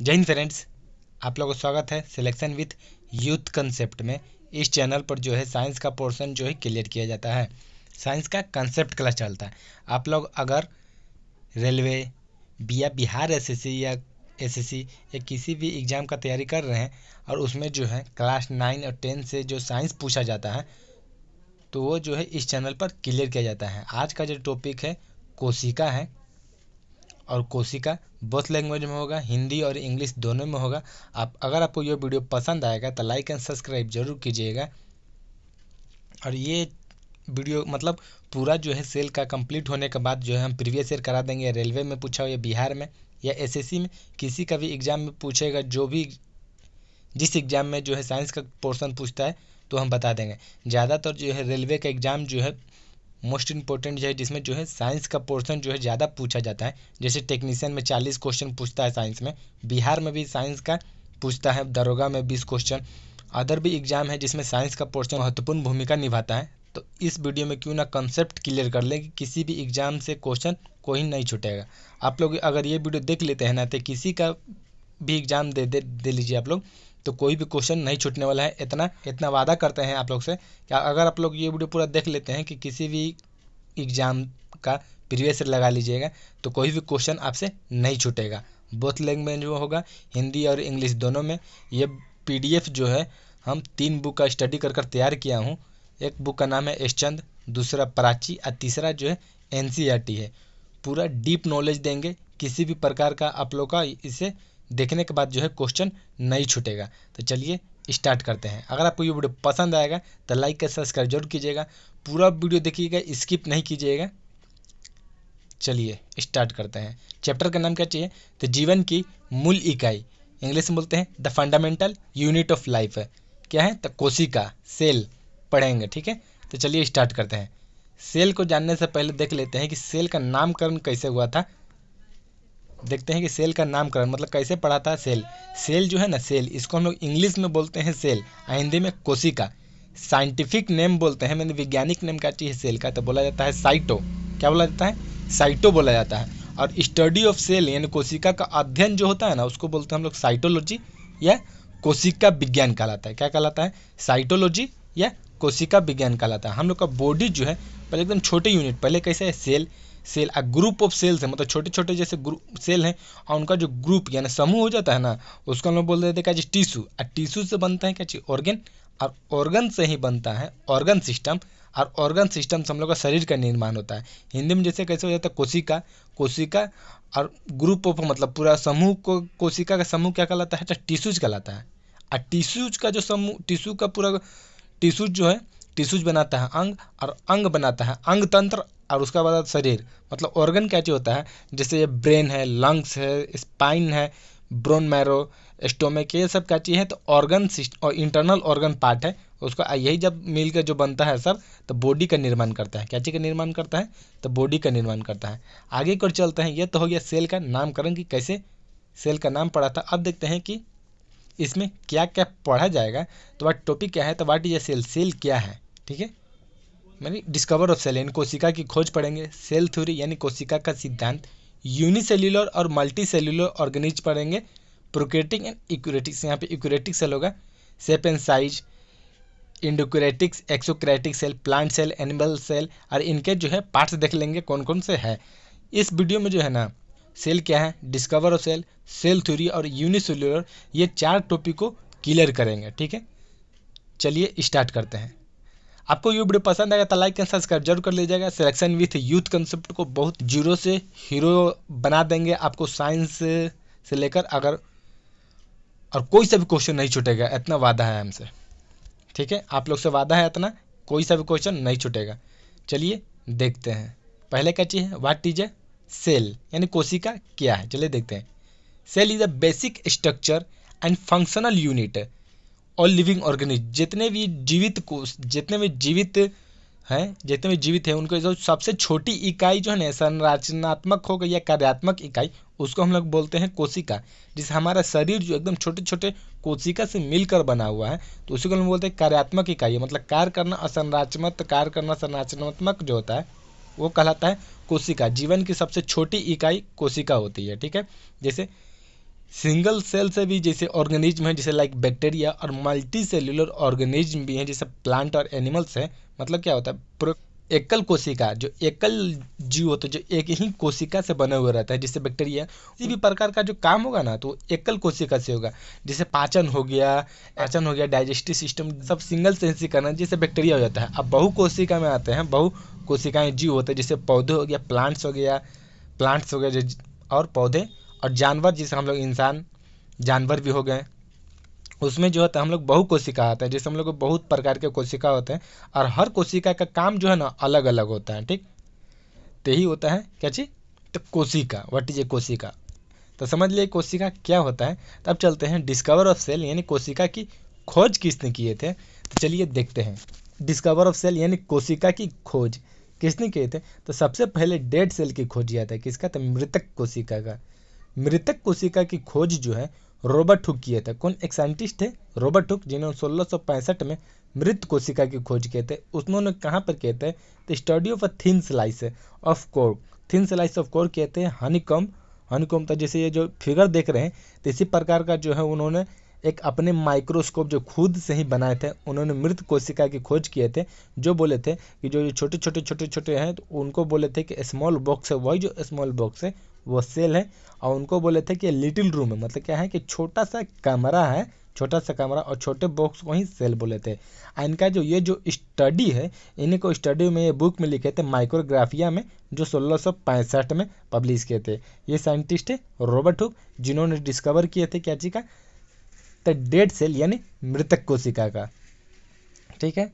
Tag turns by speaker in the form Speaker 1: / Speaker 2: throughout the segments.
Speaker 1: जय हिंद फ्रेंड्स, आप लोगों का स्वागत है सिलेक्शन विथ यूथ कंसेप्ट में। इस चैनल पर जो है साइंस का पोर्शन जो है क्लियर किया जाता है। साइंस का कंसेप्ट क्लास चलता है। आप लोग अगर रेलवे या बिहार एसएससी या एसएससी या किसी भी एग्ज़ाम का तैयारी कर रहे हैं और उसमें जो है क्लास 9 और 10 से जो साइंस पूछा जाता है तो वो जो है इस चैनल पर क्लियर किया जाता है। आज का जो टॉपिक है कोशिका है और कोशिका बोथ लैंग्वेज में होगा, हिंदी और इंग्लिश दोनों में होगा। अगर आपको ये वीडियो पसंद आएगा तो लाइक एंड सब्सक्राइब जरूर कीजिएगा। और ये वीडियो मतलब पूरा जो है सेल का कंप्लीट होने के बाद जो है हम प्रीवियस ईयर करा देंगे। रेलवे में पूछा हो या बिहार में या एसएससी में, किसी का भी एग्ज़ाम में पूछेगा, जो भी जिस एग्ज़ाम में जो है साइंस का पोर्शन पूछता है तो हम बता देंगे। ज़्यादातर जो है रेलवे का एग्ज़ाम जो है मोस्ट इम्पोर्टेंट जो है, जिसमें जो है साइंस का पोर्शन जो है ज़्यादा पूछा जाता है। जैसे टेक्नीशियन में 40 क्वेश्चन पूछता है साइंस में, बिहार में भी साइंस का पूछता है, दरोगा में 20 क्वेश्चन। अदर भी एग्ज़ाम है जिसमें साइंस का पोर्शन महत्वपूर्ण भूमिका निभाता है। तो इस वीडियो में क्यों ना कंसेप्ट क्लियर कर ले कि किसी भी एग्ज़ाम से क्वेश्चन कोई नहीं छूटेगा। आप लोग अगर ये वीडियो देख लेते हैं ना तो किसी का भी एग्ज़ाम दे लीजिए आप लोग, तो कोई भी क्वेश्चन नहीं छूटने वाला है। इतना वादा करते हैं आप लोग से कि अगर आप लोग ये वीडियो पूरा देख लेते हैं कि किसी भी एग्ज़ाम का प्रीवियस लगा लीजिएगा तो कोई भी क्वेश्चन आपसे नहीं छूटेगा। बोथ लैंग्वेज में होगा, हिंदी और इंग्लिश दोनों में। ये पीडीएफ जो है हम 3 बुक का स्टडी कर तैयार किया हूँ। एक बुक का नाम है एशचंद, दूसरा प्राची और तीसरा जो है एनसीईआरटी है। पूरा डीप नॉलेज देंगे, किसी भी प्रकार का आप लोग का इसे देखने के बाद जो है क्वेश्चन नहीं छूटेगा। तो चलिए स्टार्ट करते हैं। अगर आपको ये वीडियो पसंद आएगा तो लाइक और सब्सक्राइब जरूर कीजिएगा। पूरा वीडियो देखिएगा, स्किप नहीं कीजिएगा। चलिए स्टार्ट करते हैं। चैप्टर का नाम क्या चाहिए? तो जीवन की मूल इकाई, इंग्लिश में बोलते हैं the fundamental unit of life है। क्या है? तो कोशिका, सेल पढ़ेंगे। ठीक है, तो चलिए स्टार्ट करते हैं। सेल को जानने से पहले देख लेते हैं कि सेल का नामकरण कैसे हुआ था। देखते हैं कि सेल का नामकरण मतलब कैसे पढ़ा था। सेल जो है ना, सेल इसको हम लोग इंग्लिश में बोलते हैं सेल, हिंदी में कोशिका। साइंटिफिक नेम बोलते हैं, मैंने वैज्ञानिक नेम क्या चाहिए सेल का, तो बोला जाता है साइटो। क्या बोला जाता है? साइटो बोला जाता है। और स्टडी ऑफ सेल यानी कोशिका का अध्ययन जो होता है ना, उसको बोलते हैं हम लोग साइटोलॉजी या कोशिका विज्ञान कहलाता है। क्या कहलाता है? साइटोलॉजी या कोशिका विज्ञान कहलाता है। हम लोग का बॉडी जो है पहले एकदम छोटे यूनिट, पहले कैसे है? Cell a group of cells है, मतलब छोटे छोटे जैसे ग्रुप सेल हैं और उनका जो ग्रुप यानी समूह हो जाता है ना, उसको हम लोग बोल देते हैं क्या चीज़? टिश्यू। और टिश्यू से बनता है क्या चीज़? ऑर्गन। और ऑर्गन से ही बनता है ऑर्गन सिस्टम। और ऑर्गन सिस्टम से हम लोग का शरीर का निर्माण होता है। हिंदी में जैसे कैसे हो जाता है? कोशिका। कोशिका और ग्रुप ऑफ मतलब पूरा समूह को, कोशिका का समूह क्या कहलाता है? तो टिश्यूज कहलाता है। और टिश्यूज का जो समूह, टिश्यू का पूरा टिश्यूज जो है, टिश्यूज बनाता है अंग, और अंग बनाता है अंग तंत्र, और उसका बाद शरीर। मतलब ऑर्गन क्या चीज़ होता है? जैसे ये ब्रेन है, लंग्स है, स्पाइन है, ब्रोन मैरो, स्टोमक, ये सब क्या चीज़ है? तो ऑर्गन सिस्टम और इंटरनल ऑर्गन पार्ट है उसका। यही जब मिल के जो बनता है सब, तो बॉडी का निर्माण करता है। क्या चीज़ का निर्माण करता है? तो बॉडी का निर्माण करता है। आगे की ओर चलते हैं। ये तो हो गया सेल का नामकरण कि कैसे सेल का नाम पड़ा था। अब देखते हैं कि इसमें क्या क्या पढ़ा जाएगा। तो वह टॉपिक क्या है? तो what is a cell, cell क्या है। ठीक है, यानी डिस्कवर ऑफ सेल यानी कोशिका की खोज पढ़ेंगे। सेल थ्योरी यानी कोशिका का सिद्धांत। यूनिसेल्युलर और मल्टी सेल्युलर ऑर्गेनिज्म पढ़ेंगे। प्रोकैरियोटिक एंड यूकैरियोटिक, यहाँ पे यूकैरियोटिक सेल होगा। Shape and size, endokaryotics, exokaryotic cell, plant cell, animal cell, और इनके जो है पार्ट्स देख लेंगे कौन कौन से है। इस वीडियो में जो है ना, सेल क्या है, discover of cell, cell theory और यूनिसेल्युलर, ये 4 टॉपिक को क्लियर करेंगे। ठीक है, चलिए स्टार्ट करते हैं। आपको ये वीडियो पसंद आएगा तो लाइक एंड सब्सक्राइब जरूर कर लीजिएगा। सिलेक्शन विथ यूथ कंसेप्ट को बहुत जीरो से हीरो बना देंगे आपको, साइंस से लेकर अगर, और कोई सा भी क्वेश्चन नहीं छूटेगा, इतना वादा है हमसे। ठीक है, आप लोग से वादा है इतना, कोई सा भी क्वेश्चन नहीं छूटेगा। चलिए देखते हैं। पहले क्या चीज़ है? व्हाट इज ए सेल यानी कोशिका क्या है। चलिए देखते हैं। Cell is a basic structure and functional unit और लिविंग ऑर्गेनिज्म। जितने भी जीवित कोश, जितने भी जीवित हैं उनको जो सबसे छोटी इकाई जो है ना, संरचनात्मक हो गई या कार्यात्मक इकाई, उसको हम लोग बोलते हैं कोशिका। जिसे हमारा शरीर जो एकदम छोटे छोटे कोशिका से मिलकर बना हुआ है, तो उसी को हम बोलते हैं कार्यात्मक इकाई। मतलब कार्य करना, कार्य करना संरचनात्मक जो होता है वो कहलाता है कोशिका। जीवन की सबसे छोटी इकाई कोशिका होती है। ठीक है, जैसे सिंगल सेल से भी जैसे ऑर्गेनिज्म है, जैसे लाइक बैक्टीरिया, और मल्टी सेल्यूलर ऑर्गेनिज्म भी हैं जैसे प्लांट और एनिमल्स है। मतलब क्या होता है, एकल कोशिका, जो एकल जीव होते हैं, जो एक ही कोशिका से बने हुए रहता है, जैसे बैक्टीरिया, किसी भी प्रकार का जो काम होगा ना तो एकल कोशिका से होगा। जैसे पाचन हो गया डाइजेस्टिव सिस्टम, सब सिंगल सेल से करना, जैसे बैक्टीरिया हो जाता है। अब बहु कोशिका में आते हैं, बहु कोशिकाएं जीव होते हैं, जैसे पौधे हो गया, प्लांट्स हो गए और पौधे, और जानवर, जैसे हम लोग इंसान जानवर भी हो गए। उसमें जो होता है हम लोग बहु कोशिका आता है, जैसे हम लोग को बहुत प्रकार के कोशिका होते हैं, और हर कोशिका का काम जो है ना अलग अलग होता है। ठीक, तो यही होता है क्या चीज, तो कोशिका। व्हाट इज ए कोशिका, तो समझ लिए कोशिका क्या होता है। तब चलते हैं डिस्कवर ऑफ सेल, यानी कोशिका की खोज किसने किए थे। तो चलिए देखते हैं, डिस्कवर ऑफ सेल यानी कोशिका की खोज किसने किए थे। तो सबसे पहले डेड सेल की खोज किया था, किसका, तो मृतक कोशिका का। मृतक कोशिका की खोज जो है रॉबर्ट हुक किए थे। कौन, एक साइंटिस्ट थे रॉबर्ट हुक, जिन्होंने 1665 में मृत कोशिका की खोज किए थे। उन्होंने कहाँ पर किए थे, तो study of a thin slice of core, thin slice of core कहते हैं हनीकॉम्ब था। जैसे ये जो फिगर देख रहे हैं, तो इसी प्रकार का जो है उन्होंने एक अपने माइक्रोस्कोप जो खुद से ही बनाए थे, उन्होंने मृत कोशिका की खोज किए थे। जो बोले थे कि जो छोटे छोटे हैं, तो उनको बोले थे कि स्मॉल बॉक्स है, वही जो स्मॉल बॉक्स है वो सेल है। और उनको बोले थे कि लिटिल रूम है, मतलब क्या है कि छोटा सा कमरा है, छोटा सा कमरा, और छोटे बॉक्स को ही सेल बोले थे। इनका जो ये जो स्टडी है, इन्हीं को स्टडी में ये बुक में लिखे थे माइक्रोग्राफिया में, जो 1665 में पब्लिश किए थे। ये साइंटिस्ट है रॉबर्ट हुक, जिन्होंने डिस्कवर किए थे क्या चीज का, द डेड सेल यानी मृतक कोशिका का। ठीक है,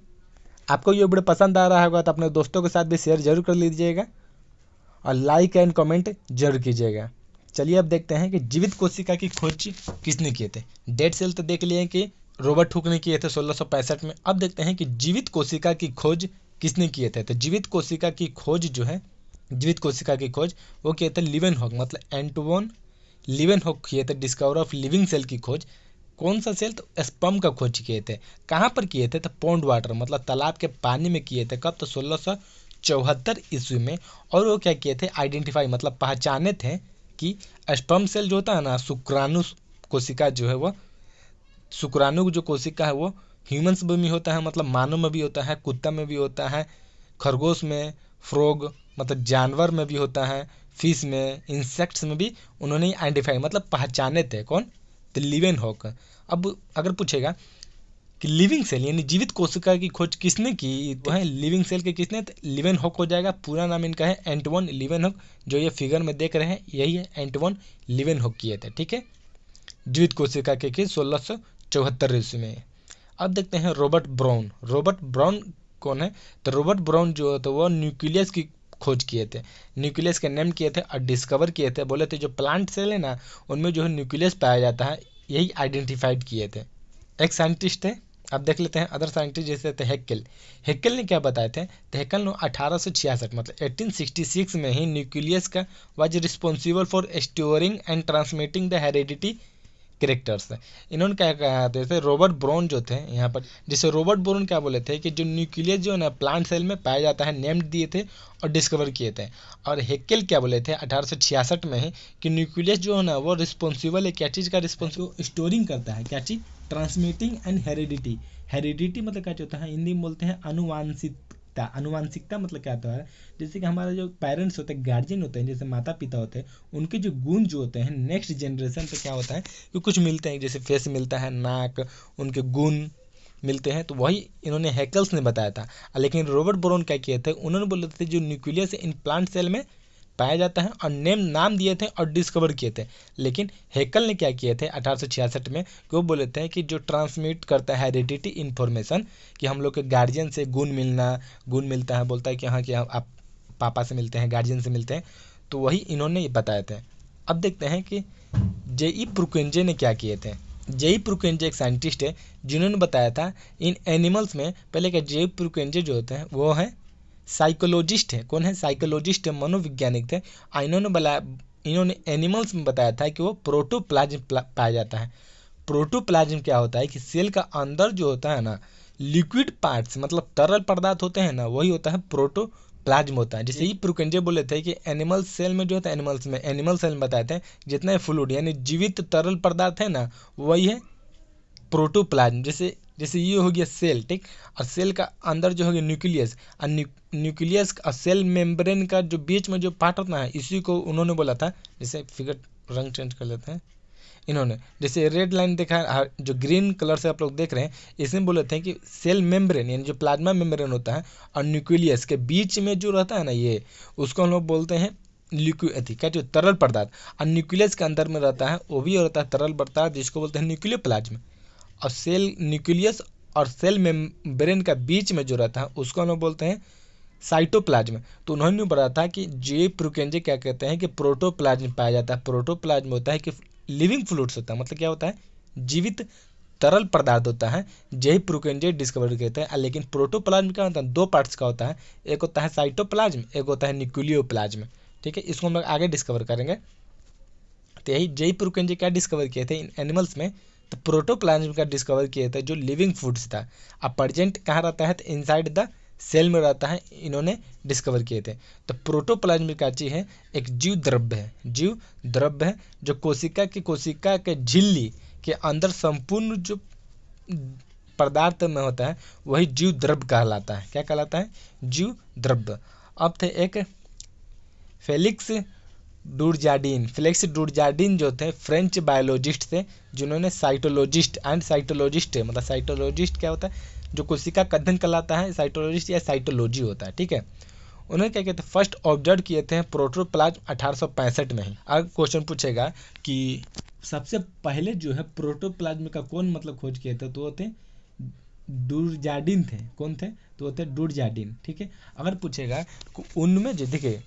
Speaker 1: आपको ये वीडियो पसंद आ रहा होगा तो अपने दोस्तों के साथ भी शेयर जरूर कर लीजिएगा, और लाइक एंड कमेंट जरूर कीजिएगा। चलिए अब देखते हैं कि जीवित कोशिका की खोज किसने किए थे। डेड सेल तो देख लिए कि रॉबर्ट हुक ने किए थे 1665 में। अब देखते हैं कि जीवित कोशिका की खोज किसने किए थे। तो जीवित कोशिका की खोज जो है, जीवित कोशिका की खोज वो किए थे लीवेनहॉक, मतलब एंटोन लीवेनहॉक किए थे डिस्कवर ऑफ लिविंग सेल की खोज। कौन सा सेल, तो स्पर्म का खोज किए थे। कहाँ पर किए थे, तो पॉन्ड वाटर, मतलब तालाब के पानी में किए थे। कब, तो 1674 ईस्वी में। और वो क्या किए थे, आइडेंटिफाई, मतलब पहचाने थे कि स्पर्म सेल जो होता है ना, शुक्राणु कोशिका जो है वो, शुक्राणु जो कोशिका है वो ह्यूमंस में भी होता है, मतलब मानव में भी होता है, कुत्ता में भी होता है, खरगोश में, फ्रॉग मतलब जानवर में भी होता है, फिश में, इंसेक्ट्स में भी उन्होंने आइडेंटिफाई मतलब पहचाने थे। कौन, तो लीवेनहॉक। अब अगर पूछेगा कि लिविंग सेल यानी जीवित कोशिका की खोज किसने की, तो है लिविंग सेल के किसने, तो लीवेनहॉक हो जाएगा। पूरा नाम इनका है एंटोन लीवेनहॉक, जो ये फिगर में देख रहे हैं यही है, एंटोन लीवेनहॉक किए थे। ठीक है, जीवित कोशिका के 1674 ईस्वी में। अब देखते हैं रॉबर्ट ब्राउन। रॉबर्ट ब्राउन कौन है, तो रॉबर्ट ब्राउन जो है तो वो न्यूक्लियस की खोज किए थे, न्यूक्लियस के नेम किए थे और डिस्कवर किए थे। बोले थे जो प्लांट सेल है ना, उनमें जो है न्यूक्लियस पाया जाता है, यही आइडेंटिफाइड किए थे। एक साइंटिस्ट थे, अब देख लेते हैं अदर साइंटिस्ट, जैसे थे हेक्केल। हेक्केल ने क्या बताए थे, तो हेक्केल ने 1866 मतलब 1866 में ही न्यूक्लियस का was responsible for storing and transmitting the heredity characters. इन्होंने क्या कहा, जैसे रॉबर्ट ब्राउन जो थे यहाँ पर, जैसे रॉबर्ट ब्राउन क्या बोले थे कि जो न्यूक्लियस जो है ना प्लांट सेल में पाया जाता है, नेम दिए थे और डिस्कवर किए थे। और हेक्केल क्या बोले थे 1866 में ही कि न्यूक्लियस जो है ना वो रिस्पॉन्सिबल है, क्या चीज़ का रिस्पॉन्सिबल, स्टोरिंग करता है, क्या चीज़, ट्रांसमिटिंग एंड हेरिडिटी। हेरिडिटी मतलब क्या होता है, हिंदी में बोलते हैं अनुवांशिकता। अनुवांशिकता मतलब क्या होता है, जैसे कि हमारे जो पेरेंट्स होते हैं, गार्जियन होते हैं, जैसे माता पिता होते हैं, उनके जो गुण जो होते हैं नेक्स्ट जनरेशन पे क्या होता है कि कुछ मिलते हैं, जैसे फेस मिलता है, नाक, उनके गुण मिलते हैं। तो वही इन्होंने हैकल्स ने बताया था। लेकिन रॉबर्ट ब्राउन क्या किए थे, उन्होंने बोले थे जो न्यूक्लियस इन प्लांट सेल में पाया जाता है और नाम दिए थे और डिस्कवर किए थे। लेकिन हेकल ने क्या किए थे 1866 में, कि वो बोले थे कि जो ट्रांसमिट करता है हेरिडिटी इन्फॉर्मेशन, कि हम लोग के गार्जियन से गुण मिलता है, बोलता है कि हाँ कि आप पापा से मिलते हैं, गार्जियन से मिलते हैं, तो वही इन्होंने बताए थे। अब देखते हैं कि जेई प्रुकेंजे ने क्या किए थे। जेई प्रुकेंजे एक साइंटिस्ट है जिन्होंने बताया था इन एनिमल्स में, पहले क्या जेई प्रुकेंजे जो होते हैं वो है साइकोलॉजिस्ट है। कौन है, साइकोलॉजिस्ट है, मनोवैज्ञानिक थे। इन्होंने एनिमल्स में बताया था कि वो प्रोटोप्लाज्म पाया जाता है। प्रोटोप्लाज्म क्या होता है कि सेल का अंदर जो होता है ना लिक्विड पार्ट्स, मतलब तरल पदार्थ होते हैं ना, वही होता है प्लाज्म होता है। जैसे ही प्रोकेंजे बोले थे कि एनिमल सेल में जो होता है, एनिमल सेल में बताते हैं जितना फ्लूइड यानी जीवित तरल पदार्थ है ना, वही है प्रोटोप्लाज्म। जैसे जैसे ये हो गया सेल, ठीक, और सेल का अंदर जो हो गया न्यूक्लियस, और न्यूक्लियस और सेल मेम्ब्रेन का जो बीच में जो पार्ट होता है, इसी को उन्होंने बोला था, जैसे फिगर रंग चेंज कर लेते हैं इन्होंने, जैसे रेड लाइन देखा है जो ग्रीन कलर से आप लोग देख रहे हैं, इसमें बोले थे कि सेल मेम्ब्रेन यानी जो प्लाज्मा मेम्ब्रेन होता है और न्यूक्लियस के बीच में जो रहता है ना, ये उसको हम लोग बोलते हैं लिक्विड, क्या जो तरल पदार्थ, और न्यूक्लियस के अंदर में रहता है वो भी रहता है तरल पदार्थ, जिसको बोलते हैं न्यूक्लियोप्लाज्म। और सेल न्यूक्लियस और सेल मेम्ब्रेन का बीच में जो रहता है उसको हम लोग बोलते हैं साइटोप्लाज्म। तो उन्होंने बताया था कि जे प्रोकेंजे क्या कहते हैं कि प्रोटोप्लाज्म पाया जाता है। प्रोटोप्लाज्म होता है कि लिविंग फ्लूइड्स होता है, मतलब क्या होता है, जीवित तरल पदार्थ होता है, यही प्रोकेंजे डिस्कवर कहते हैं। लेकिन प्रोटोप्लाज्म क्या होता है, दो पार्ट्स का होता है, एक होता है साइटोप्लाज्म, एक होता है न्यूक्लियोप्लाज्म, ठीक है, इसको हम लोग आगे डिस्कवर करेंगे। तो यही जेई प्रोकेंजे क्या डिस्कवर किए थे इन एनिमल्स में, तो प्रोटोप्लाज्म का डिस्कवर किए थे जो लिविंग फूड्स था। अब प्रेजेंट कहाँ रहता है, तो इनसाइड द सेल में रहता है, इन्होंने डिस्कवर किए थे। तो प्रोटोप्लाज्म क्या चीज़ है, एक जीव द्रव्य है, जीव द्रव्य है जो कोशिका के झिल्ली के अंदर संपूर्ण जो पदार्थ में होता है वही जीव द्रव्य कहलाता है। क्या कहलाता है, जीव द्रव्य। अब थे एक फेलिक्स डुरजार्डिन जो थे फ्रेंच बायोलॉजिस्ट थे, जिन्होंने साइटोलॉजिस्ट मतलब साइटोलॉजिस्ट क्या होता है, जो कोशिका का अध्ययन कहलाता है, साइटोलॉजिस्ट या साइटोलॉजी होता है, ठीक है। उन्होंने क्या कहते हैं, फर्स्ट ऑब्जर्व किए थे प्रोटोप्लाज्म 1865 में ही। अगर क्वेश्चन पूछेगा कि सबसे पहले जो है प्रोटोप्लाज्म का कौन मतलब खोज किए थे, तो वो थे डुरजार्डिन थे। कौन थे, तो वो थे डुरजार्डिन, ठीक है। अगर पूछेगा उनमें जो देखिए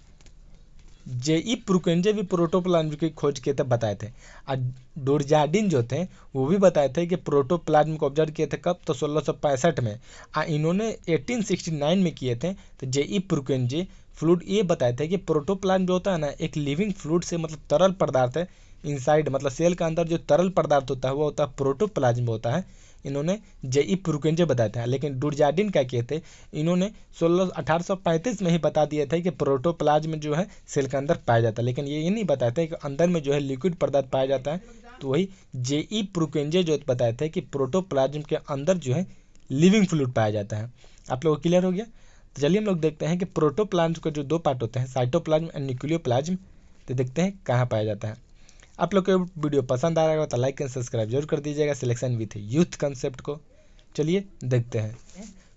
Speaker 1: जेई प्रोकेंजे भी प्रोटोप्लाज्म की खोज किए थे, बताए थे। और डुरजार्डिन जो थे वो भी बताए थे कि प्रोटोप्लाज्म को ऑब्जर्व किए थे कब, तो 1665 में। इन्होंने 1869 में किए थे। तो जेई प्रोकेंजे फ्लूइड ये बताए थे कि प्रोटोप्लाज्म जो होता है ना, एक लिविंग फ्लूइड से मतलब तरल पदार्थ है, इनसाइड मतलब सेल के अंदर जो तरल पदार्थ होता है वो होता है प्रोटोप्लाज्म होता है। इन्होंने जेई प्रोकेंजे बताया था। लेकिन डुरजार्डिन क्या किए थे, इन्होंने 1835 में ही बता दिया था कि प्रोटोप्लाज्म जो है सेल के अंदर पाया जाता है। लेकिन ये नहीं बताया था कि अंदर में जो है लिक्विड पदार्थ पाया जाता है। तो वही जेई प्रोकेंजे जो बताया था कि प्रोटोप्लाज्म के अंदर जो है लिविंग फ्लूइड पाया जाता है। आप लोगों को क्लियर हो गया। तो चलिए हम लोग देखते हैं कि प्रोटोप्लाज्म के जो दो पार्ट होते हैं, साइटोप्लाज्म एंड न्यूक्लियोप्लाज्म, तो देखते हैं कहाँ पाया जाता है। आप लोग को वीडियो पसंद आ रहा होगा तो लाइक एंड सब्सक्राइब जरूर कर दीजिएगा सिलेक्शन विथ यूथ कंसेप्ट को। चलिए देखते हैं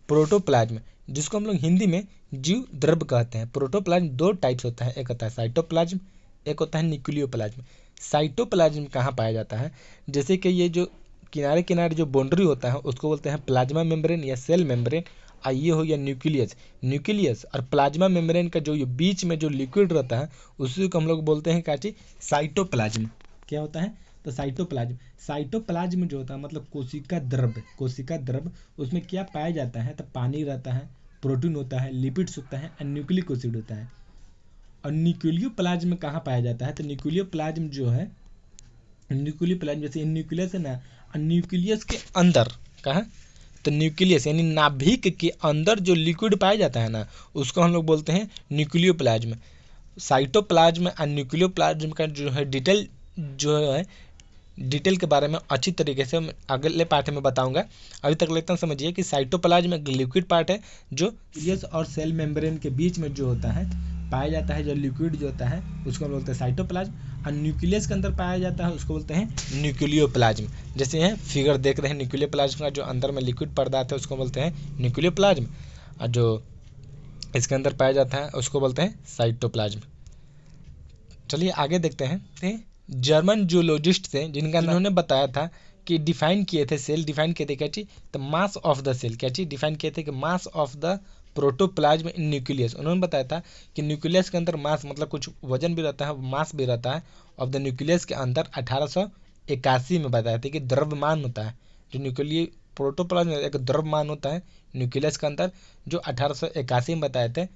Speaker 1: प्रोटोप्लाज्म, जिसको हम लोग हिंदी में जीव द्रव्य कहते हैं। प्रोटोप्लाज्म दो टाइप्स होता है, एक होता है साइटोप्लाज्म, एक होता है न्यूक्लियोप्लाज्म। साइटोप्लाज्म कहाँ पाया जाता है, जैसे कि ये जो किनारे किनारे जो बाउंड्री होता है उसको बोलते हैं प्लाज्मा मेम्ब्रेन या सेल मेम्ब्रेन। और ये हो गया न्यूक्लियस और प्लाज्मा मेम्ब्रेन का जो ये बीच में जो लिक्विड रहता है उसी को हम लोग बोलते हैं क्या चीज, साइटोप्लाज्म। क्या होता है, तो साइटोप्लाज्म जो होता है मतलब कोशिका द्रव्य, उसमें क्या पाया जाता है, तो पानी रहता है, प्रोटीन होता है, लिपिड्स होता है और न्यूक्लिक एसिड होता है। और न्यूक्लियोप्लाज्म कहाँ पाया जाता है, तो न्यूक्लियोप्लाज्म जो है, न्यूक्लियोप्लाज्म जैसे न्यूक्लियस है ना, न्यूक्लियस के अंदर कहाँ, तो न्यूक्लियस यानी नाभिक के अंदर जो लिक्विड पाया जाता है ना उसको हम लोग बोलते हैं न्यूक्लियोप्लाज्म। साइटोप्लाज्म और न्यूक्लियोप्लाज्म का जो है डिटेल के बारे में अच्छी तरीके से अगले पार्ट में बताऊंगा। अभी तक लेकर समझिए कि साइटोप्लाज्म एक लिक्विड पार्ट है जो न्यूक्लियस और सेल मेम्ब्रेन के बीच में जो होता है पाया जाता है, जो लिक्विड जो होता है उसको बोलते हैं साइटोप्लाज्म। और न्यूक्लियस के अंदर पाया जाता है उसको बोलते हैं न्यूक्लियोप्लाज्म। जैसे यहाँ फिगर देख रहे हैं न्यूक्लियोप्लाज्म का जो अंदर में लिक्विड पदार्थ है उसको बोलते हैं न्यूक्लियोप्लाज्म, और जो इसके अंदर पाया जाता है उसको बोलते हैं साइटोप्लाज्म। चलिए आगे देखते हैं। जर्मन जूलॉजिस्ट थे जिन्होंने बताया था कि डिफाइन किए थे क्या चीज, तो मास ऑफ द सेल, क्या चीज डिफाइन किए थे कि mass of the protoplasm in nucleus. उन्होंने बताया था कि न्यूक्लियस के अंदर मास मतलब कुछ वजन भी रहता है, मास भी रहता है ऑफ द न्यूक्लियस के अंदर। 1881 में बताया था कि द्रव्यमान होता है, जो न्यूक्लिय प्रोटोप्लाज्म एक द्रव्यमान होता है न्यूक्लियस के अंदर, जो 1881 में बताए थे।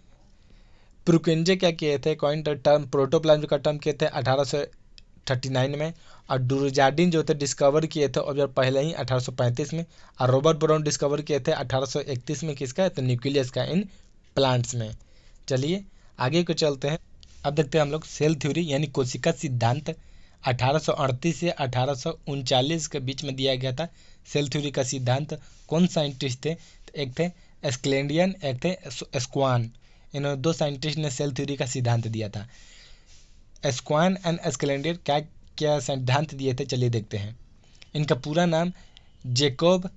Speaker 1: प्रोकेंजे क्या किए थे, कॉइन टर्म प्रोटोप्लाज्म का टर्म किए थे 1839 में। और डुरजार्डिन जो थे डिस्कवर किए थे और पहले ही 1835 में। और रॉबर्ट ब्राउन डिस्कवर किए थे 1831 में, किसका, तो न्यूक्लियस का इन प्लांट्स में। चलिए आगे को चलते हैं। अब देखते हैं हम लोग सेल थ्योरी यानी कोशिका सिद्धांत 1838 से 1839 के बीच में दिया गया था। सेल थ्योरी का सिद्धांत कौन साइंटिस्ट थे? तो एक थे एस्क्लेंडियन, एक थे स्क्वान। इन दो साइंटिस्ट ने सेल थ्योरी का सिद्धांत दिया था। स्क्वान एंड एस्क्लेंडियन क्या क्या सिद्धांत दिए थे, चलिए देखते हैं। इनका पूरा नाम जेकोब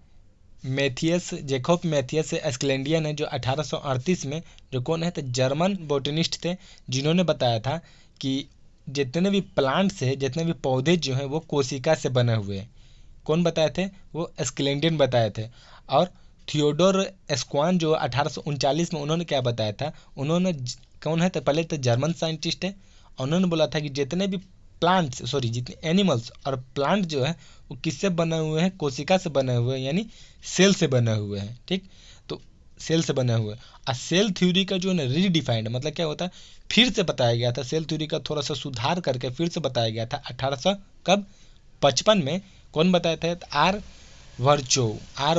Speaker 1: मैथियस एस्क्लेंडियन है, जो 1838 में जो कौन है तो जर्मन बोटनिस्ट थे, जिन्होंने बताया था कि जितने भी प्लांट्स है, जितने भी पौधे जो हैं वो कोशिका से बने हुए हैं। कौन बताए थे? वो एस्क्लेंडियन बताए थे। और थियोडोर स्क्वान जो 1839 में उन्होंने क्या बताया था, उन्होंने कौन है तो पहले तो जर्मन साइंटिस्ट है, उन्होंने बोला था कि जितने भी जितने एनिमल्स और प्लांट जो है वो किससे बने हुए हैं? कोशिका से बने हुए हैं, यानी सेल से बने हुए हैं। ठीक, तो सेल से बने हुए। और सेल थ्योरी का जो है ना रीडिफाइंड मतलब क्या होता है, फिर से बताया गया था। सेल थ्योरी का थोड़ा सा सुधार करके फिर से बताया गया था 1855 में। कौन बताया था? आर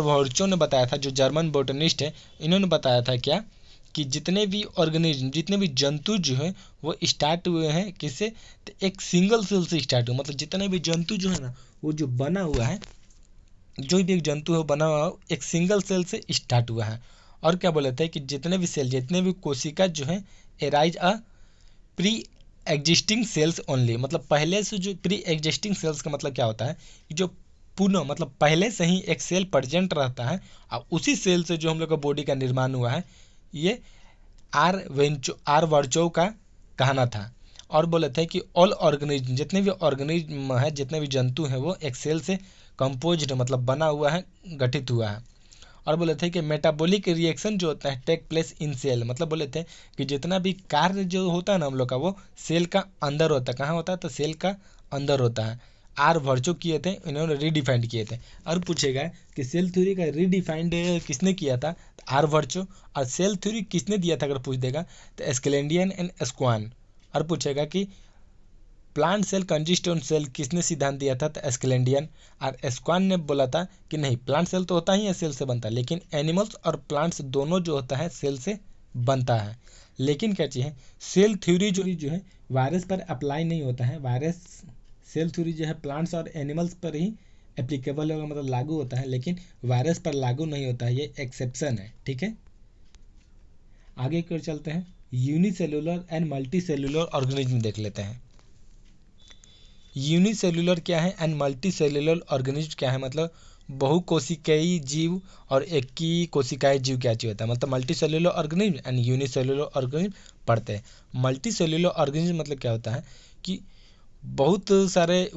Speaker 1: वर्चो ने बताया था, जो जर्मन बोटनिस्ट है। इन्होंने बताया था क्या कि जितने भी ऑर्गेनिज्म, जितने भी जंतु जो है वो स्टार्ट हुए हैं किससे? तो एक सिंगल सेल से स्टार्ट हुआ। मतलब जितने भी जंतु जो है ना वो जो बना हुआ है, जो भी एक जंतु है बना हुआ एक सिंगल सेल से स्टार्ट हुआ है। और क्या बोले थे कि जितने भी सेल, जितने भी कोशिका जो है एराइज अ प्री एग्जिस्टिंग सेल्स ओनली। मतलब पहले से जो प्री एग्जिस्टिंग सेल्स का मतलब क्या होता है कि जो पुनः मतलब पहले से ही एक सेल प्रेजेंट रहता है और उसी सेल से जो हम लोग का बॉडी का निर्माण हुआ है। ये आर वर्चो का कहना था। और बोले थे कि ऑल ऑर्गेनिज्म, जितने भी ऑर्गेनिज्म है, जितने भी जंतु हैं वो एक सेल से कंपोज्ड मतलब बना हुआ है, गठित हुआ है। और बोले थे कि मेटाबॉलिक रिएक्शन जो होता है टेक प्लेस इन सेल। मतलब बोले थे कि जितना भी कार्य जो होता है ना हम लोग का, वो सेल का अंदर होता है। कहाँ होता है? तो सेल का अंदर होता है। आर वर्चो किए थे, इन्होंने रीडिफाइंड किए थे। और पूछेगा कि सेल थ्योरी का रीडिफाइंड किसने किया था? तो आर वर्चो। और सेल थ्योरी किसने दिया था अगर पूछ देगा तो एस्क्लेंडियन एंड स्क्वान। और पूछेगा कि plant cell consist on cell किसने सिद्धांत दिया था? तो एस्क्लेंडियन। और स्क्वान ने बोला था कि नहीं, प्लांट सेल तो होता ही है, सेल से बनता है, लेकिन एनिमल्स और प्लांट्स दोनों जो होता है सेल से बनता है। लेकिन क्या चीज़ है, सेल थ्योरी जो है वायरस पर अप्लाई नहीं होता है। वायरस सेल थ्योरी जो है प्लांट्स और एनिमल्स पर ही एप्लीकेबल होगा, मतलब लागू होता है, लेकिन वायरस पर लागू नहीं होता है। ये एक्सेप्शन है। ठीक है, आगे कर चलते हैं। Unicellular and multi cellular organism देख लेते हैं। यूनिसेलुलर क्या है एंड मल्टी सेलुलर ऑर्गेनिज्म क्या है? मतलब बहुकोशिकीय जीव और एक ही कोशिकाएं जीव क्या चीज होता है? मतलब multi cellular organism and unicellular organism पढ़ते हैं। मल्टी सेलुलर ऑर्गेनिज्म मतलब क्या होता है कि बहुत सारे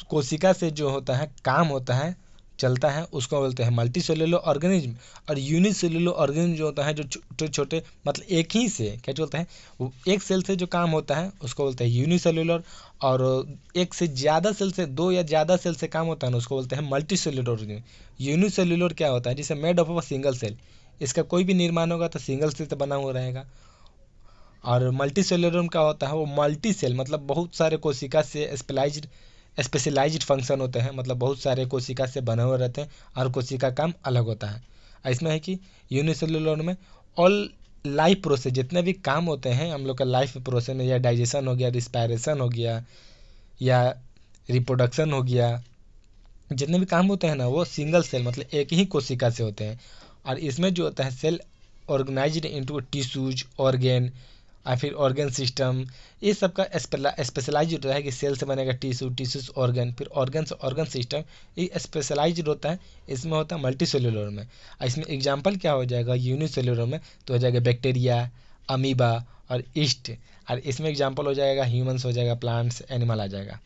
Speaker 1: कोशिका से जो होता है काम होता है, चलता है, उसको बोलते हैं मल्टी सेलुलर ऑर्गेनिज्म। और यूनिसेलुलर ऑर्गेनिज्म जो होता है जो छोटे छोटे मतलब एक ही से क्या बोलते हैं, वो एक सेल से जो काम होता है उसको बोलते हैं यूनिसेलुलर। और एक से ज़्यादा सेल से, दो या ज़्यादा सेल से काम होता है ना, उसको बोलते हैं मल्टी सेलुलर ऑर्गेनिज्म। यूनिसेलुलर क्या होता है? जिसे made of a single cell, इसका कोई भी निर्माण होगा तो सिंगल सेल से बना हुआ रहेगा। और मल्टी सेलुलर क्या होता है? वो मल्टी सेल मतलब बहुत सारे कोशिका से स्पेशलाइज्ड फंक्शन होते हैं, मतलब बहुत सारे कोशिका से बने हुए रहते हैं और कोशिका काम अलग होता है। इसमें है कि यूनिसेलुलर में ऑल लाइफ प्रोसेस, जितने भी काम होते हैं हम लोग का लाइफ प्रोसेस में, या डाइजेशन हो गया, रिस्पायरेशन हो गया, या रिप्रोडक्शन हो गया, जितने भी काम होते हैं ना वो सिंगल सेल मतलब एक ही कोशिका से होते हैं। और इसमें जो होता है cell organized into tissues, organ और फिर ऑर्गन सिस्टम, ये सब का स्पेशलाइज होता है कि सेल से बनेगा टिश्यूज ऑर्गन, फिर ऑर्गन से ऑर्गन सिस्टम, ये स्पेशलाइज होता है। इसमें होता है मल्टी सेलुलर में। इसमें एग्जांपल क्या हो जाएगा यूनिसेलुलर में? तो हो जाएगा बैक्टीरिया, अमीबा और ईस्ट। और इसमें एग्जांपल हो जाएगा ह्यूमंस, हो जाएगा प्लांट्स, एनिमल आ जाएगा।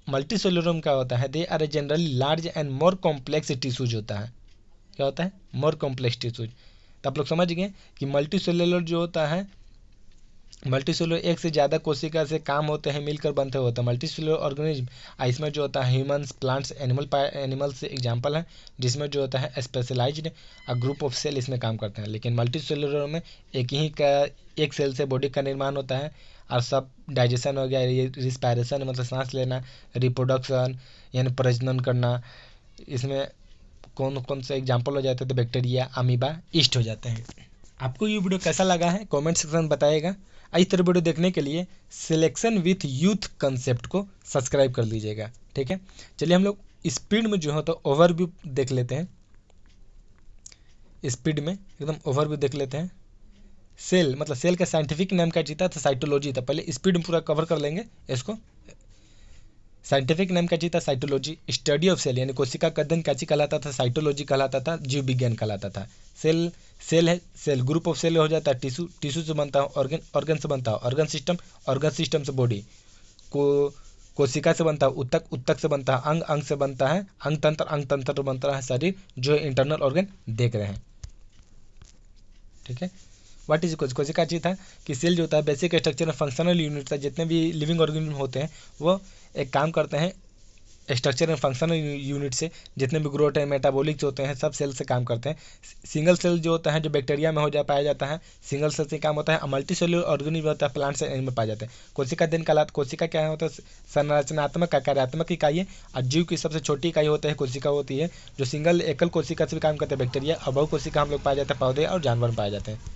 Speaker 1: मल्टी सेलुलर क्या होता है? They are generally large and more complex tissues होता है। क्या होता है? More complex tissues. तो आप लोग समझ गए कि मल्टी सेलुलर जो होता है, मल्टी सेलुलर एक से ज़्यादा कोशिका से काम होते हैं, मिलकर बनते होते हैं मल्टी सेलुलर ऑर्गेनिज्म। इसमें जो होता है ह्यूमंस, प्लांट्स, एनिमल से एग्जाम्पल है, जिसमें जो होता है स्पेशलाइज्ड ग्रुप ऑफ सेल इसमें काम करते हैं। लेकिन मल्टी सेलुलर में एक सेल से बॉडी का निर्माण होता है और सब डाइजेशन हो गया, रिस्पायरेशन मतलब सांस लेना, रिप्रोडक्शन यानी प्रजनन करना, इसमें कौन कौन से एग्जाम्पल हो जाते हैं? तो बैक्टीरिया, अमीबा, ईस्ट हो जाते हैं। आपको ये वीडियो कैसा लगा है कमेंट सेक्शन में बताइएगा। इस तरह वीडियो देखने के लिए सिलेक्शन विथ यूथ कंसेप्ट को सब्सक्राइब कर लीजिएगा। ठीक है, चलिए हम लोग स्पीड में जो है तो ओवरव्यू देख लेते हैं। स्पीड में एकदम ओवरव्यू देख लेते हैं। सेल मतलब सेल का साइंटिफिक नाम क्या जीता था, साइटोलॉजी था। पहले स्पीड में पूरा कवर कर लेंगे इसको। साइंटिफिक नाम क्या जीता, साइटोलॉजी। स्टडी ऑफ सेल यानी कोशिका का अध्ययन क्या कहलाता था, साइटोलॉजी कहलाता था, जीव विज्ञान कहलाता था। सेल सेल है, सेल ग्रुप ऑफ सेल हो जाता है। टिश्यू टिश्यू से बनता है, ऑर्गन ऑर्गन से बनता है, ऑर्गन सिस्टम से बॉडी को, कोशिका से बनता है, उत्तक उत्तक से बनता है, अंग अंग से बनता है, अंग तंत्र बनता है शरीर, जो इंटरनल ऑर्गन देख रहे हैं। ठीक है, व्हाट इज कोशिका चीज था कि सेल जो होता है बेसिक स्ट्रक्चर फंक्शनल यूनिट था। जितने भी लिविंग ऑर्गेनिज्म होते हैं वो एक काम करते हैं स्ट्रक्चर एंड फंक्शनल यूनिट से। जितने भी ग्रोथ है, मेटाबॉलिक्स होते हैं, सब सेल से काम करते हैं। सिंगल सेल जो होता है जो बैक्टीरिया में पाया जाता है, सिंगल सेल से काम होता है। मल्टी सेलुलर ऑर्गेनिज्म होता है, प्लांट्स एंड एनिमल पाए जाते हैं। कोशिका दिन कहलाता, कोशिका क्या होता है, संरचनात्मक का कार्यात्मक इकाई है। और जीव की सबसे छोटी इकाई होता है कोशिका होती है, जो सिंगल एकल कोशिका से भी काम करते हैं बैक्टीरिया। और बहु कोशिका हम लोग पाए जाते हैं पौधे और जानवर में पाए जाते हैं।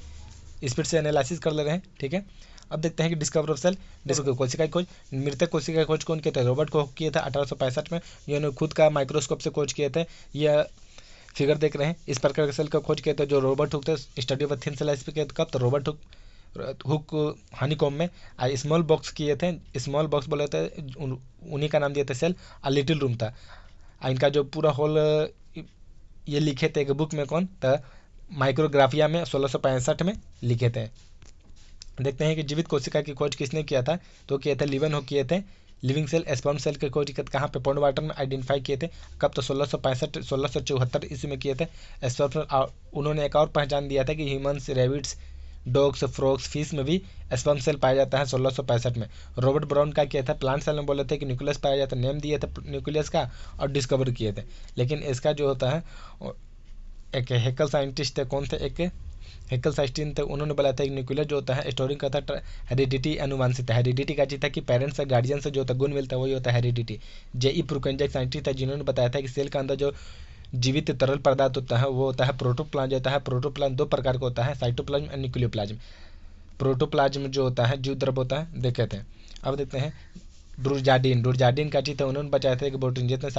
Speaker 1: स्पीड से एनालिसिस कर ले रहे हैं। ठीक है, अब देखते हैं कि डिस्कवर ऑफ सेल, कोशिका की खोज। मृतक कोशिका की खोज कौन किया था, रॉबर्ट को किया था 1865 में। जिन्होंने खुद का माइक्रोस्कोप से खोज किए थे। यह फिगर देख रहे हैं, इस प्रकार के सेल का खोज किया था जो रॉबर्ट हुक थे। स्टडी ऑफ थिन सेल किया कब, तो रॉबर्ट हुक हनीकॉम्ब में। स्मॉल बॉक्स किए थे, स्मॉल बॉक्स बोले थे, उन्हीं का नाम दिया था सेल। लिटिल रूम था। इनका जो पूरा होल ये लिखे थे एक बुक में, कौन था, माइक्रोग्राफिया में 1665 में लिखे थे। देखते हैं कि जीवित कोशिका की खोज किसने किया था, तो किए थे लिवन हो किए थे। लिविंग सेल स्पर्म सेल की खोज कहाँ पे, पॉन्ड वाटर में आइडेंटिफाई किए थे। कब, तो 1674 ईस्वी में किए थे। उन्होंने एक और पहचान दिया था कि humans, rabbits, dogs, frogs, fish में भी स्पर्म सेल पाया जाता है 1665 में। रॉबर्ट ब्राउन का किया था, प्लांट सेल में बोले थे कि न्यूक्लियस पाया जाता है, नेम दिए थे न्यूक्लियस का और डिस्कवर किए थे। लेकिन इसका जो होता है एक हेकल साइंटिस्ट थे, कौन थे, एक हेकल साइंटिस्ट थे। उन्होंने बताया था कि न्यूक्लियस जो होता है स्टोरिंग का था हेरिडिटी, अनुवांशिकता। हेरिडिटी का चीज था कि पेरेंट्स से गार्डियन से जो होता है गुण मिलता है, वही होता है हेरिडिटी। जे.ई. प्रुकेंजा एक साइंटिस्ट था, जिन्होंने बताया था कि सेल के अंदर जो जीवित तरल पदार्थ होता है वो होता है प्रोटोप्लाज्म। जो होता है प्रोटोप्लाज्म दो प्रकार का होता है, साइटोप्लाज्म और न्यूक्लियोप्लाज्म। प्रोटोप्लाज्म जो होता है जीव द्रव होता है, देखे थे। अब देखते हैं डुरजार्डिन का चीज था, उन्होंने बताया था कि प्रोटीन जितने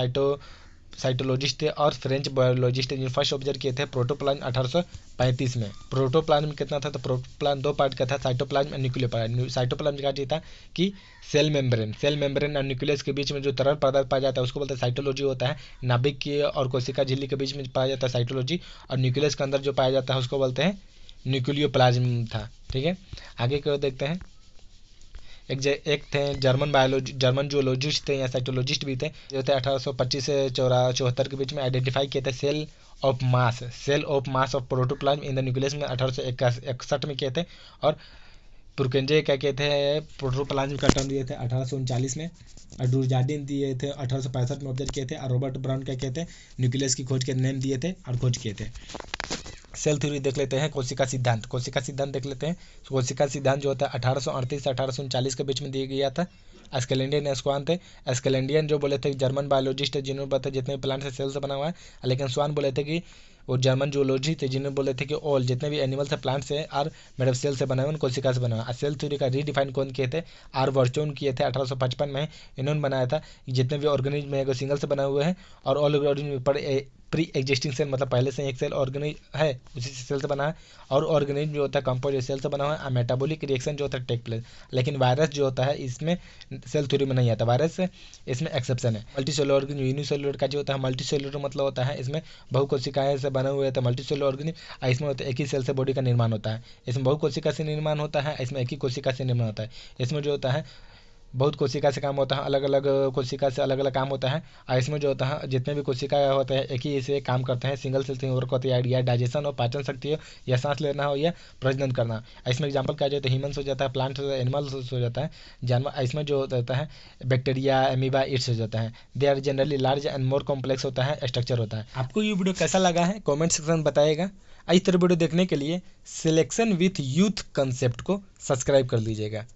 Speaker 1: साइटोलॉजिस्ट थे और फ्रेंच बायोलॉजिस्ट जिन्होंने फर्स्ट ऑब्जर्व किए थे प्रोटोप्लाज्म 1835 में। प्रोटोप्लाज्म कितना था, तो प्रोटोप्लाज्म दो पार्ट का था, साइटोप्लाज्म और न्यूक्लियोप्लाज्म। साइटोप्लाज्म का चीज था कि सेल मेम्ब्रेन और न्यूक्लियस के बीच में जो तरल पदार्थ पाया जाता है उसको बोलते हैं साइटोलॉजी होता है। नाभिक की और कोशिका झिल्ली के बीच में पाया जाता है साइटोलॉजी। और न्यूक्लियस के अंदर जो पाया जाता है उसको बोलते हैं न्यूक्लियोप्लाज्म था। ठीक है, आगे को देखते हैं। एक थे जर्मन जूलॉजिस्ट थे या साइटोलॉजिस्ट भी थे, जो थे 1825 से 74 के बीच में आइडेंटिफाई किए थे cell of mass of protoplasm in the nucleus में 1861 में किए थे। और प्रुकेंजे क्या किए थे, प्रोटोप्लाज्म का टर्म दिए थे 1839 में। और डुरजार्डिन दिए थे 1865 में ऑब्जर्व किए थे। और रॉबर्ट ब्राउन क्या किए थे, न्यूक्लियस की खोज के नेम दिए थे और खोज किए थे। सेल थ्योरी देख लेते हैं। कोशिका सिद्धांत देख लेते हैं। कोशिका सिद्धांत जो होता है 1838 से 1839 के बीच में दिया गया था। एस्केलेंडियन स्वान थे। एस्केलेंडियन जो बोले थे जर्मन बायोलॉजिस्ट है, जिन्होंने बताया जितने प्लांट से सेल से बना हुआ है। लेकिन स्वान बोले थे कि वो जर्मन जूलॉजी थे, जिन्होंने बोले थे कि ऑल जितने भी एनिमल्स है प्लांट से और मेड सेल से बना हुआ कोशिका से बना हुआ। सेल थ्योरी का रीडिफाइन कौन किए थे, आर वर्चोन किए थे 1855 में। इन्होंने बनाया था कि जितने भी ऑर्गेनिज्म है सिंगल से बना हुए हैं और ऑल ऑर्गेनिज्म पर प्री एग्जिस्टिंग सेल मतलब पहले से एक सेल ऑर्गेनिज्म है उसी सेल से बना है। और ऑर्गेनिज्म जो होता है कंपाउंड सेल से बना हुआ है। मेटाबॉलिक रिएक्शन जो होता है टेक प्लेस। लेकिन वायरस जो होता है इसमें सेल थ्योरी में नहीं आता, वायरस इसमें एक्सेप्शन है। मल्टी सेलुलर ऑर्गेनिज्म यूनिसेलुलर का जो होता है, मल्टी सेलुलर मतलब होता है इसमें बहु कोशिकाएं से बने हुए थे मल्टी सेलुलर ऑर्गेनिज्म। इसमें होता है एक ही सेल से बॉडी का निर्माण होता है। इसमें बहु कोशिका से निर्माण होता है, इसमें एक ही कोशिका से निर्माण होता है। इसमें जो होता है बहुत कोशिका से काम होता है, अलग अलग कोशिका से अलग अलग काम होता है। और इसमें जो होता है जितने भी कोशिका होते हैं एक ही से काम करते हैं, सिंगल सेल से वर्क होती है। या डाइजेशन हो, पाचन शक्ति हो, या सांस लेना हो, या प्रजनन करना। इसमें एग्जाम्पल क्या जाता है, ह्यूमन्स हो जाता है, प्लांट्स हो, एनिमल्स हो जाता है, जानवर। इसमें जो होता है बैक्टीरिया, एमीबा, इट्स हो जाता है। They are generally large and more complex होता है, स्ट्रक्चर होता है। आपको ये वीडियो कैसा लगा है कॉमेंट सेक्शन में बताइएगा। इस तरह वीडियो देखने के लिए सिलेक्शन विथ यूथ कंसेप्ट को सब्सक्राइब कर लीजिएगा।